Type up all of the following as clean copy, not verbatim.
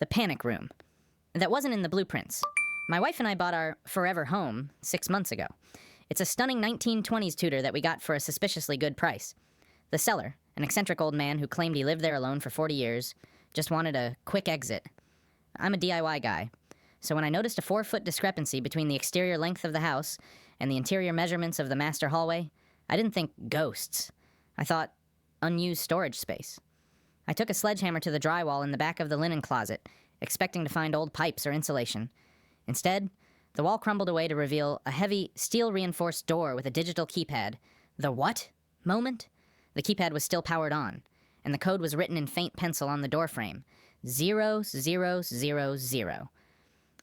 The panic room. That wasn't in the blueprints. My wife and I bought our forever home 6 months ago. It's a stunning 1920s Tudor that we got for a suspiciously good price. The seller, an eccentric old man who claimed he lived there alone for 40 years, just wanted a quick exit. I'm a DIY guy, so when I noticed a 4-foot discrepancy between the exterior length of the house and the interior measurements of the master hallway, I didn't think ghosts. I thought unused storage space. I took a sledgehammer to the drywall in the back of the linen closet, expecting to find old pipes or insulation. Instead, the wall crumbled away to reveal a heavy, steel-reinforced door with a digital keypad. The what moment? The keypad was still powered on, and the code was written in faint pencil on the doorframe. 0000.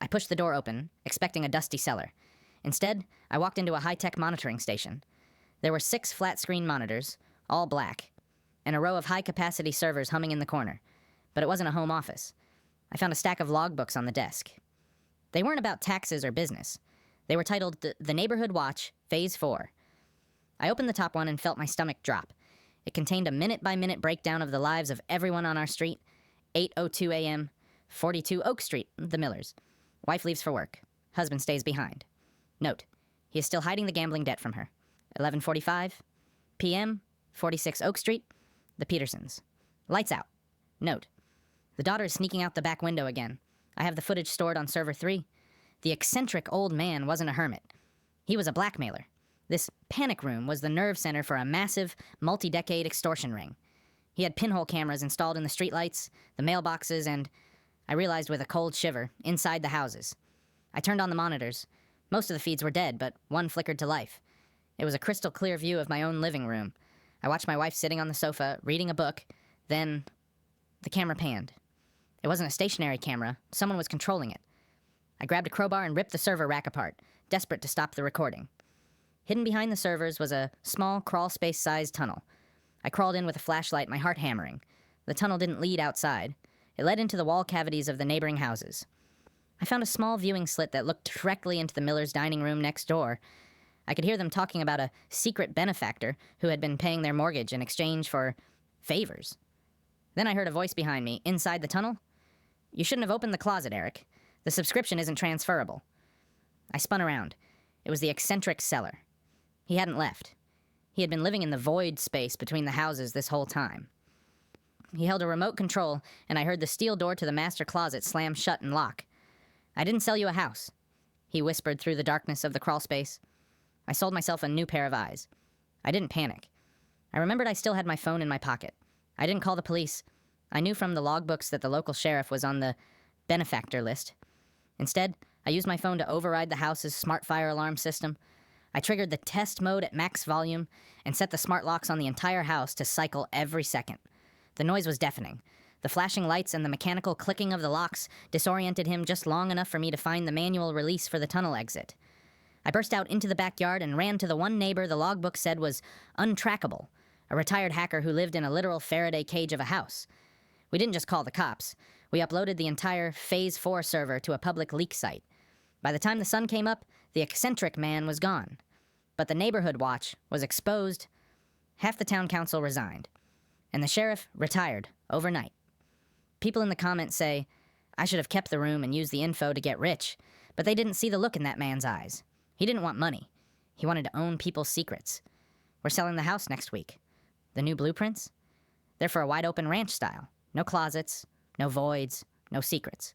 I pushed the door open, expecting a dusty cellar. Instead, I walked into a high-tech monitoring station. There were 6 flat-screen monitors, all black, and a row of high-capacity servers humming in the corner. But it wasn't a home office. I found a stack of logbooks on the desk. They weren't about taxes or business. They were titled The Neighborhood Watch, Phase 4. I opened the top one and felt my stomach drop. It contained a minute-by-minute breakdown of the lives of everyone on our street. 8:02 a.m., 42 Oak Street, the Millers. Wife leaves for work. Husband stays behind. Note, he is still hiding the gambling debt from her. 11:45 p.m., 46 Oak Street, the Petersons. Lights out. Note, the daughter is sneaking out the back window again. I have the footage stored on server 3. The eccentric old man wasn't a hermit. He was a blackmailer. This panic room was the nerve center for a massive, multi-decade extortion ring. He had pinhole cameras installed in the streetlights, the mailboxes, and, I realized with a cold shiver, inside the houses. I turned on the monitors. Most of the feeds were dead, but one flickered to life. It was a crystal clear view of my own living room. I watched my wife sitting on the sofa, reading a book. Then, the camera panned. It wasn't a stationary camera. Someone was controlling it. I grabbed a crowbar and ripped the server rack apart, desperate to stop the recording. Hidden behind the servers was a small, crawl-space-sized tunnel. I crawled in with a flashlight, my heart hammering. The tunnel didn't lead outside. It led into the wall cavities of the neighboring houses. I found a small viewing slit that looked directly into the Millers' dining room next door. I could hear them talking about a secret benefactor who had been paying their mortgage in exchange for favors. Then I heard a voice behind me, inside the tunnel. "You shouldn't have opened the closet, Eric. The subscription isn't transferable." I spun around. It was the eccentric seller. He hadn't left. He had been living in the void space between the houses this whole time. He held a remote control, and I heard the steel door to the master closet slam shut and lock. "I didn't sell you a house," he whispered through the darkness of the crawl space. I sold myself a new pair of eyes. I didn't panic. I remembered I still had my phone in my pocket. I didn't call the police. I knew from the logbooks that the local sheriff was on the benefactor list. Instead, I used my phone to override the house's smart fire alarm system. I triggered the test mode at max volume and set the smart locks on the entire house to cycle every second. The noise was deafening. The flashing lights and the mechanical clicking of the locks disoriented him just long enough for me to find the manual release for the tunnel exit. I burst out into the backyard and ran to the one neighbor the logbook said was untrackable, a retired hacker who lived in a literal Faraday cage of a house. We didn't just call the cops. We uploaded the entire Phase 4 server to a public leak site. By the time the sun came up, the eccentric man was gone. But the neighborhood watch was exposed. Half the town council resigned. And the sheriff retired overnight. People in the comments say, I should have kept the room and used the info to get rich, but they didn't see the look in that man's eyes. He didn't want money. He wanted to own people's secrets. We're selling the house next week. The new blueprints? They're for a wide-open ranch style. No closets, no voids, no secrets.